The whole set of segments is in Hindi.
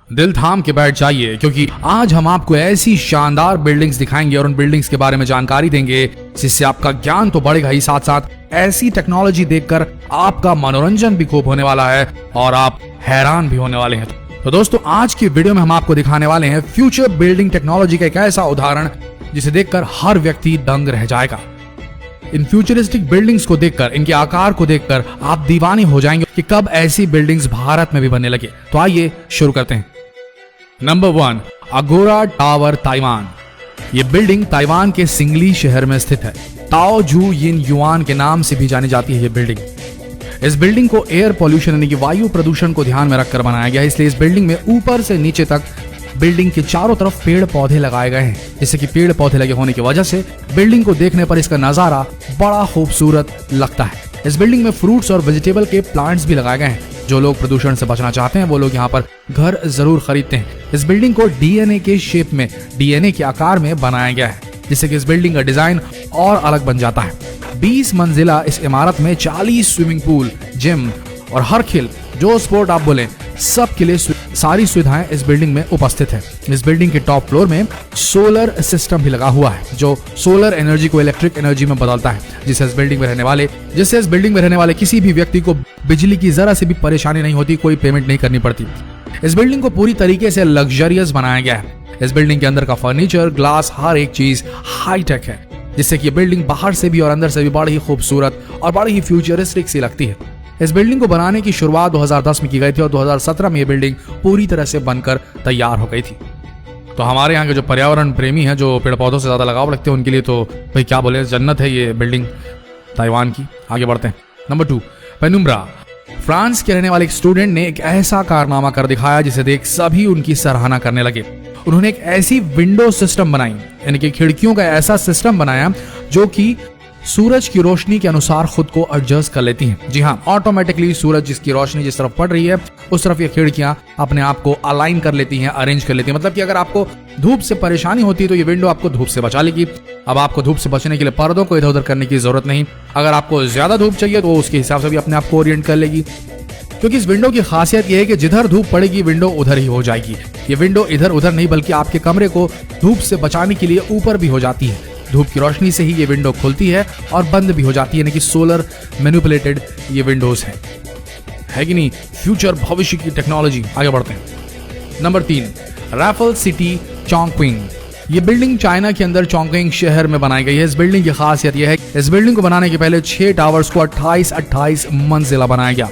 दिल थाम के बैठ जाइए, क्योंकि आज हम आपको ऐसी शानदार बिल्डिंग्स दिखाएंगे और उन बिल्डिंग्स के बारे में जानकारी देंगे जिससे आपका ज्ञान तो बढ़ेगा ही, साथ साथ ऐसी टेक्नोलॉजी देखकर आपका मनोरंजन भी खूब होने वाला है और आप हैरान भी होने वाले हैं। तो दोस्तों, आज की वीडियो में हम आपको दिखाने वाले हैं फ्यूचर बिल्डिंग टेक्नोलॉजी का एक ऐसा उदाहरण जिसे देखकर हर व्यक्ति दंग रह जाएगा। इन फ्यूचरिस्टिक बिल्डिंग्स को देखकर, इनके आकार को देखकर आप दीवाने हो जाएंगे कि कब ऐसी बिल्डिंग्स भारत में भी बनने लगे। तो आइए शुरू करते हैं। नंबर 1, अगोरा टावर, ताइवान। ये बिल्डिंग ताइवान के सिंगली शहर में स्थित है। ताओ जू यिन युआन के नाम से भी जानी जाती है ये बिल्डिंग। इस बिल्डिंग को एयर पॉल्यूशन यानी कि वायु प्रदूषण को ध्यान में रखकर बनाया गया है, इसलिए इस बिल्डिंग में ऊपर से नीचे तक बिल्डिंग के चारों तरफ पेड़ पौधे लगाए गए हैं, जिससे कि पेड़ पौधे लगे होने की वजह से बिल्डिंग को देखने पर इसका नजारा बड़ा खूबसूरत लगता है। इस बिल्डिंग में फ्रूट्स और वेजिटेबल के प्लांट्स भी लगाए गए हैं। जो लोग प्रदूषण से बचना चाहते हैं वो लोग यहाँ पर घर जरूर खरीदते हैं। इस बिल्डिंग को डीएनए के शेप में, डीएनए के आकार में बनाया गया है, जिससे कि इस बिल्डिंग का डिजाइन और अलग बन जाता है। 20 मंजिला इस इमारत में 40 स्विमिंग पूल, जिम और हर खेल जो स्पोर्ट आप बोले सब के लिए सारी सुविधाएं इस बिल्डिंग में उपस्थित है। इस बिल्डिंग के टॉप फ्लोर में सोलर सिस्टम भी लगा हुआ है, जो सोलर एनर्जी को इलेक्ट्रिक एनर्जी में बदलता है, जिससे इस बिल्डिंग में रहने वाले किसी भी व्यक्ति को बिजली की जरा से भी परेशानी नहीं होती, कोई पेमेंट नहीं करनी पड़ती। इस बिल्डिंग को पूरी तरीके से लग्जरियस बनाया गया है। इस बिल्डिंग के अंदर का फर्नीचर, ग्लास, हर एक चीज हाईटेक है, जिससे कि बिल्डिंग बाहर से भी और अंदर से भी बड़ी ही खूबसूरत और बड़ी ही फ्यूचरिस्टिक सी लगती है। इस बिल्डिंग को बनाने की शुरुआत 2010 में की गई थी और 2017 में ये बिल्डिंग पूरी तरह से बनकर तैयार हो गई थी। तो हमारे यहाँ के जो पर्यावरण प्रेमी हैं, जो पेड़ पौधों से ज्यादा लगाव रखते हैं, उनके लिए तो भाई क्या बोले, जन्नत है ये बिल्डिंग ताइवान की। आगे बढ़ते हैं। Number 2, penumbra. फ्रांस के रहने वाले एक स्टूडेंट ने एक ऐसा कारनामा कर दिखाया जिसे देख सभी उनकी सराहना करने लगे। उन्होंने एक ऐसी विंडो सिस्टम बनाई, यानी कि खिड़कियों का ऐसा सिस्टम बनाया जो कि सूरज की रोशनी के अनुसार खुद को एडजस्ट कर लेती हैं। जी हाँ, ऑटोमेटिकली सूरज जिसकी रोशनी जिस तरफ पड़ रही है उस तरफ ये खिड़कियां अपने आप को अलाइन कर लेती हैं, अरेंज कर लेती हैं। मतलब कि अगर आपको धूप से परेशानी होती है तो ये विंडो आपको धूप से बचा लेगी। अब आपको धूप से बचने के लिए पर्दों को इधर उधर करने की जरूरत नहीं। अगर आपको ज्यादा धूप चाहिए तो उसके हिसाब से भी अपने आप को ओरिएंट कर लेगी, क्योंकि इस विंडो की खासियत यह है कि जिधर धूप पड़ेगी विंडो उधर ही हो जाएगी। ये विंडो इधर उधर नहीं बल्कि आपके कमरे को धूप से बचाने के लिए ऊपर भी हो जाती है। धूप की रोशनी से ही ये विंडो खुलती है और बंद भी हो जाती है, यानी कि सोलर मैनिपुलेटेड ये विंडोज है कि नहीं। फ्यूचर, भविष्य की टेक्नोलॉजी। आगे बढ़ते हैं। Number 3, Raffles city, Chongqing. ये बिल्डिंग चाइना के अंदर चोंगक्विंग शहर में बनाई गई है। इस बिल्डिंग की खासियत यह है कि इस बिल्डिंग को बनाने के पहले 6 टावर्स को 28 मंजिला बनाया गया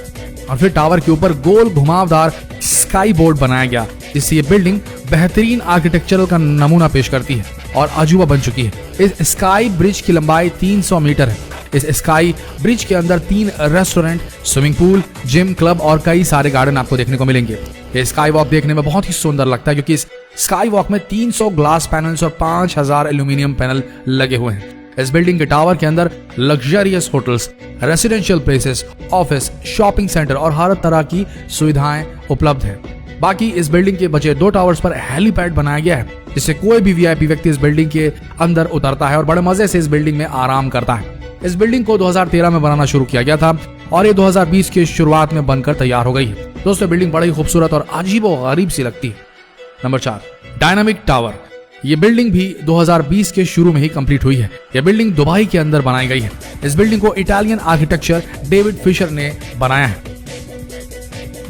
और फिर टावर के ऊपर गोल घुमावदार स्काई बोर्ड बनाया गया, जिससे ये बिल्डिंग बेहतरीन आर्किटेक्चरल का नमूना पेश करती है और अजूबा बन चुकी है। इस स्काई ब्रिज की लंबाई 300 मीटर है। इस स्काई ब्रिज के अंदर 3 restaurant, swimming pool, gym, club और कई सारे गार्डन आपको देखने को मिलेंगे। ये स्काई वॉक देखने में बहुत ही सुंदर लगता है, क्योंकि इस स्काई वॉक में 300 ग्लास पैनल्स और 5000 एल्यूमिनियम पैनल लगे हुए हैं। इस बिल्डिंग के टावर के अंदर luxurious hotels, residential places, office, shopping centre और हर तरह की सुविधाएं उपलब्ध है। बाकी इस बिल्डिंग के बचे 2 टावर्स पर हेलीपैड बनाया गया है, जिससे कोई भी वीआईपी व्यक्ति इस बिल्डिंग के अंदर उतरता है और बड़े मजे से इस बिल्डिंग में आराम करता है। इस बिल्डिंग को 2013 में बनाना शुरू किया गया था और ये 2020 की शुरुआत में बनकर तैयार हो गई है। दोस्तों, बिल्डिंग बड़ी खूबसूरत और अजीबोगरीब सी लगती है। Number 4, dynamic tower. ये बिल्डिंग भी 2020 के शुरू में ही कंप्लीट हुई है। यह बिल्डिंग दुबई के अंदर बनाई गई है। इस बिल्डिंग को इटालियन आर्किटेक्चर डेविड फिशर ने बनाया है।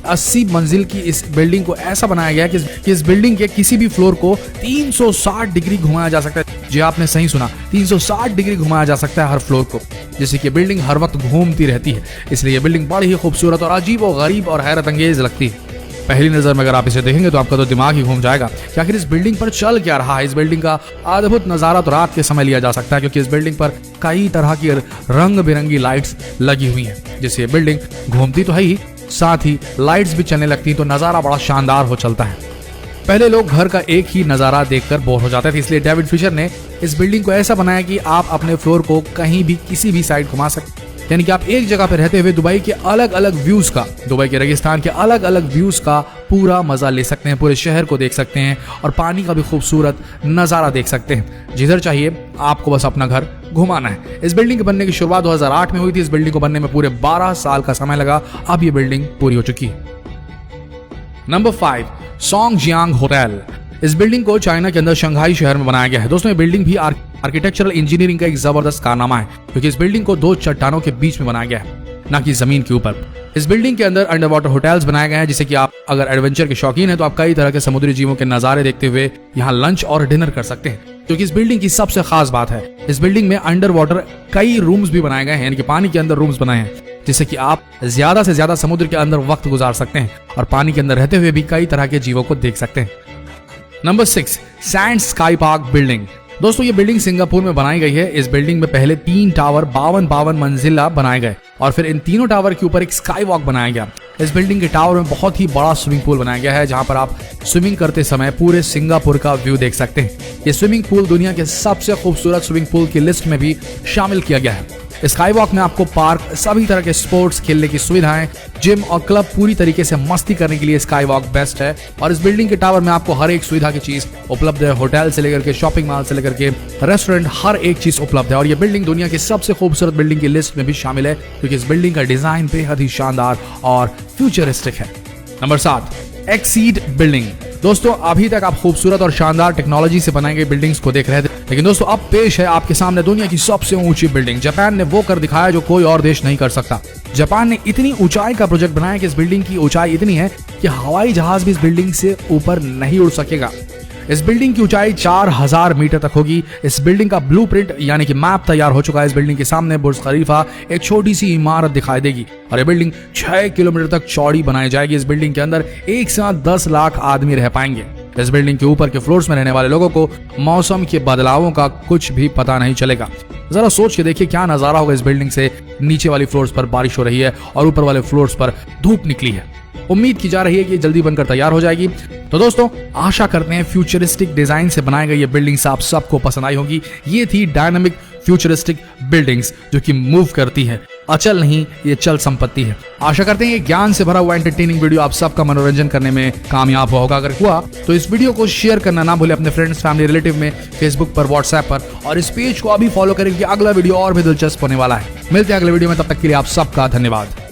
80 मंजिल की इस बिल्डिंग को ऐसा बनाया गया कि इस बिल्डिंग के किसी भी फ्लोर को 360 डिग्री घुमाया जा सकता है। जी आपने सही सुना, 360 डिग्री घुमाया जा सकता है हर फ्लोर को, जिससे कि बिल्डिंग हर वक्त घूमती रहती है। इसलिए यह बिल्डिंग बड़ी ही खूबसूरत और अजीबोगरीब और हैरत अंगेज लगती है। पहली नजर में अगर आप इसे देखेंगे तो आपका तो दिमाग ही घूम जाएगा कि आखिर इस बिल्डिंग पर चल क्या रहा है। इस बिल्डिंग का अद्भुत नजारा तो रात के समय लिया जा सकता है, क्योंकि इस बिल्डिंग पर कई तरह की रंग बिरंगी लाइट्स लगी हुई हैं, जिससे ये बिल्डिंग घूमती तो है ही, साथ ही लाइट्स भी चलने लगती हैं, तो नजारा बड़ा शानदार हो चलता है। पहले लोग घर का एक ही नजारा देखकर बोर हो जाते थे, इसलिए डेविड फिशर ने इस बिल्डिंग को ऐसा बनाया कि आप अपने फ्लोर को कहीं भी किसी भी साइड घुमा सकते, यानी कि आप एक जगह पर रहते हुए दुबई के अलग अलग व्यूज का, दुबई के रेगिस्तान के अलग अलग व्यूज का पूरा मजा ले सकते हैं, पूरे शहर को देख सकते हैं और पानी का भी खूबसूरत नजारा देख सकते हैं। जिधर चाहिए आपको बस अपना घर घुमाना है। इस बिल्डिंग के बनने की शुरुआत 2008 में हुई थी। इस बिल्डिंग को बनने में पूरे 12 साल का समय लगा। अब ये बिल्डिंग पूरी हो चुकी है। Number 5, Songjiang hotel. इस बिल्डिंग को चाइना के अंदर शंघाई शहर में बनाया गया है। दोस्तों ये बिल्डिंग भी आर्किटेक्चरल इंजीनियरिंग का एक जबरदस्त कारनामा है, क्योंकि इस बिल्डिंग को 2 चट्टानों के बीच में बनाया गया है, ना कि जमीन के ऊपर। इस बिल्डिंग के अंदर अंडर वाटर होटल्स बनाए गए हैं, जिससे कि आप अगर एडवेंचर के शौकीन हैं तो आप कई तरह के समुद्री जीवों के नजारे देखते हुए यहाँ लंच और डिनर कर सकते हैं। क्योंकि इस बिल्डिंग की सबसे खास बात है, इस बिल्डिंग में अंडर वाटर कई रूम्स भी बनाए गए हैं, यानी कि पानी के अंदर रूम्स बनाए हैं, जिससे कि आप ज्यादा से ज्यादा समुद्र के अंदर वक्त गुजार सकते हैं और पानी के अंदर रहते हुए भी कई तरह के जीवों को देख सकते हैं। Number 6, sand sky park building. दोस्तों ये बिल्डिंग सिंगापुर में बनाई गई है। इस बिल्डिंग में पहले 3 टावर 52 मंजिला बनाए गए और फिर इन तीनों टावर के ऊपर एक स्काई वॉक बनाया गया। इस बिल्डिंग के टावर में बहुत ही बड़ा स्विमिंग पूल बनाया गया है, जहां पर आप स्विमिंग करते समय पूरे सिंगापुर का व्यू देख सकते हैं। ये स्विमिंग पूल दुनिया के सबसे खूबसूरत स्विमिंग पूल की लिस्ट में भी शामिल किया गया है। स्काई वॉक में आपको पार्क, सभी तरह के स्पोर्ट्स खेलने की सुविधाएं, जिम और क्लब, पूरी तरीके से मस्ती करने के लिए स्काई वॉक बेस्ट है। और इस बिल्डिंग के टावर में आपको हर एक सुविधा की चीज उपलब्ध है। होटल से लेकर के शॉपिंग मॉल से लेकर के रेस्टोरेंट, हर एक चीज उपलब्ध है। और ये बिल्डिंग दुनिया की सबसे खूबसूरत बिल्डिंग की लिस्ट में भी शामिल है, क्योंकि इस बिल्डिंग का डिजाइन बेहद ही शानदार और फ्यूचरिस्टिक है। Number 7, exceed building. दोस्तों अभी तक आप खूबसूरत और शानदार टेक्नोलॉजी से बनाई गई बिल्डिंग्स को देख रहे थे, लेकिन दोस्तों अब पेश है आपके सामने दुनिया की सबसे ऊंची बिल्डिंग। जापान ने वो कर दिखाया जो कोई और देश नहीं कर सकता। जापान ने इतनी ऊंचाई का प्रोजेक्ट बनाया कि इस बिल्डिंग की ऊंचाई इतनी है कि हवाई जहाज भी इस बिल्डिंग से ऊपर नहीं उड़ सकेगा। इस बिल्डिंग की ऊंचाई 4000 मीटर तक होगी। इस बिल्डिंग का ब्लूप्रिंट यानी कि मैप तैयार हो चुका है। इस बिल्डिंग के सामने बुर्ज खलीफा, एक छोटी सी इमारत दिखाई देगी और ये बिल्डिंग 6 किलोमीटर तक चौड़ी बनाई जाएगी। इस बिल्डिंग के अंदर एक साथ 10 लाख आदमी रह पाएंगे। इस बिल्डिंग के ऊपर के फ्लोर्स में रहने वाले लोगों को मौसम के बदलावों का कुछ भी पता नहीं चलेगा। जरा सोच के देखिए क्या नजारा होगा। इस बिल्डिंग से नीचे वाली फ्लोर्स पर बारिश हो रही है और ऊपर वाले फ्लोर्स पर धूप निकली है। उम्मीद की जा रही है कि जल्दी बनकर तैयार हो जाएगी। तो दोस्तों आशा करते हैं फ्यूचरिस्टिक डिजाइन से बनाई गई ये बिल्डिंग्स आप सबको पसंद आई होगी। ये थी डायनामिक फ्यूचरिस्टिक बिल्डिंग्स जो कि मूव करती है, अचल नहीं, ये चल संपत्ति है। आशा करते हैं ये ज्ञान से भरा हुआ एंटरटेनिंग वीडियो आप सबका मनोरंजन करने में कामयाब होगा। अगर हुआ तो इस वीडियो को शेयर करना ना भूले अपने फ्रेंड्स, फैमिली, रिलेटिव में, फेसबुक पर, व्हाट्सएप पर, और इस पेज को अभी फॉलो करें क्योंकि अगला वीडियो और भी दिलचस्प होने वाला है। मिलते हैं अगले वीडियो में, तब तक के लिए आप सबका धन्यवाद।